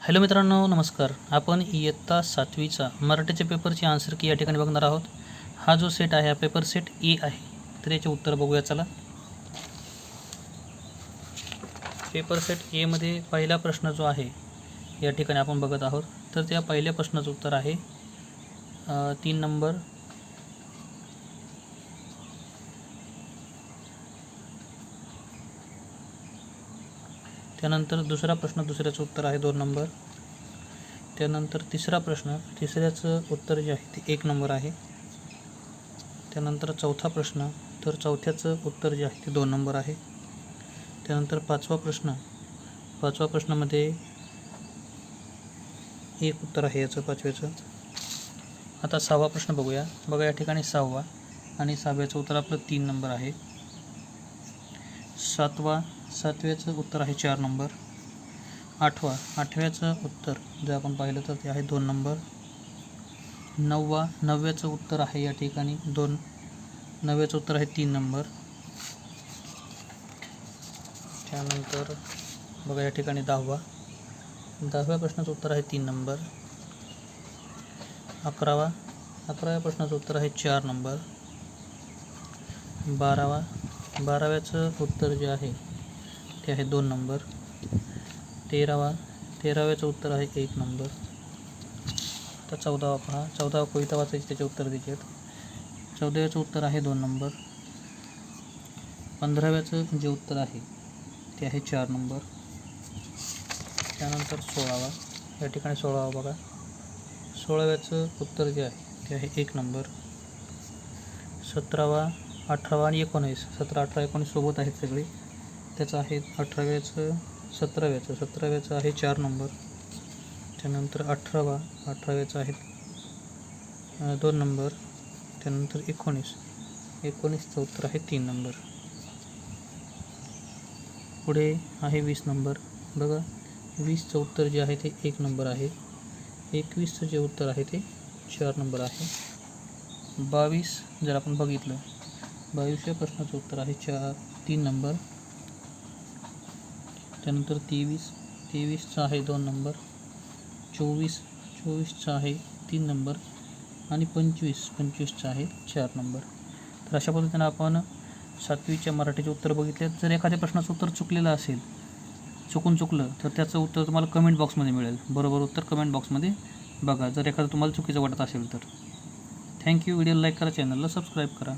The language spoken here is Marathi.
हॅलो मित्रांनो, नमस्कार. आपण इयत्ता 7वीचा मराठीच्या पेपरची आन्सर की या ठिकाणी बघणार आहोत. हा जो सेट आहे हा पेपर सेट ए आहे. तर याचे उत्तर बघूया चला. पेपर सेट एमध्ये पहिला प्रश्न जो आहे या ठिकाणी आपण बघत आहोत. तर त्या पहिल्या प्रश्नाचं उत्तर आहे 3 नंबर. त्यानंतर दुसरा प्रश्न, दुसऱ्याचं उत्तर आहे 2 नंबर. त्यानंतर तिसरा प्रश्न, तिसऱ्याचं उत्तर जे आहे ते 1 नंबर आहे. त्यानंतर चौथा प्रश्न, तर चौथ्याचं उत्तर जे आहे ते 2 नंबर आहे. त्यानंतर पाचवा प्रश्न, पाचवा प्रश्नामध्ये 1 उत्तर आहे याचं पाचव्याचं. आता 6वा प्रश्न बघूया. बघा या ठिकाणी 6वा आणि 6व्याचं उत्तर आपलं 3 नंबर आहे. 7व्याचं उत्तर आहे 4 नंबर. 8व्याचं उत्तर जर आपण पाहिलं तर ते आहे 2 नंबर. 9व्याचं उत्तर आहे या ठिकाणी 9व्याचं उत्तर आहे 3 नंबर. त्यानंतर बघा या ठिकाणी 10व्या प्रश्नाचं उत्तर आहे 3 नंबर. 11व्या प्रश्नाचं उत्तर आहे 4 नंबर. 12व्याचं उत्तर जे आहे ते आहे 2 नंबर. 13व्याचं उत्तर आहे 1 नंबर. आता 14वा पहा. 14वा कविता वाचायची, त्याचे उत्तर द्यायचे आहेत. 14व्याचं उत्तर आहे 2 नंबर. 15व्याचं जे उत्तर आहे ते आहे 4 नंबर. त्यानंतर 16वा, या ठिकाणी 16वा बघा. 16व्याचं उत्तर जे आहे ते आहे 1 नंबर. 17वा, 18वा आणि 19, 17, 18, 19 सोबत आहेत सगळे. त्याचं आहे 17व्याचं आहे 4 नंबर. त्यानंतर 18व्याचं आहे 2 नंबर. त्यानंतर 19चं उत्तर आहे 3 नंबर. पुढे आहे 20 नंबर. बघा 20चं उत्तर जे आहे ते 1 नंबर आहे. 21चं जे उत्तर आहे ते 4 नंबर आहे. 22 जर आपण बघितलं, 22व्या प्रश्नाचं उत्तर आहे 3 नंबर. त्यानंतर 23चं आहे 2 नंबर. 24चं आहे 3 नंबर आणि 25चं आहे 4 नंबर. तर अशा पद्धतीनं आपण 7वीच्या मराठीचे उत्तर बघितले. जर एखाद्या प्रश्नाचं उत्तर चुकलं तर त्याचं उत्तर तुम्हाला कमेंट बॉक्समध्ये मिळेल. बरोबर उत्तर कमेंट बॉक्समध्ये बघा, जर एखादं तुम्हाला चुकीचं वाटत असेल तर. थँक्यू. व्हिडिओ लाईक करा, चॅनलला सबस्क्राईब करा.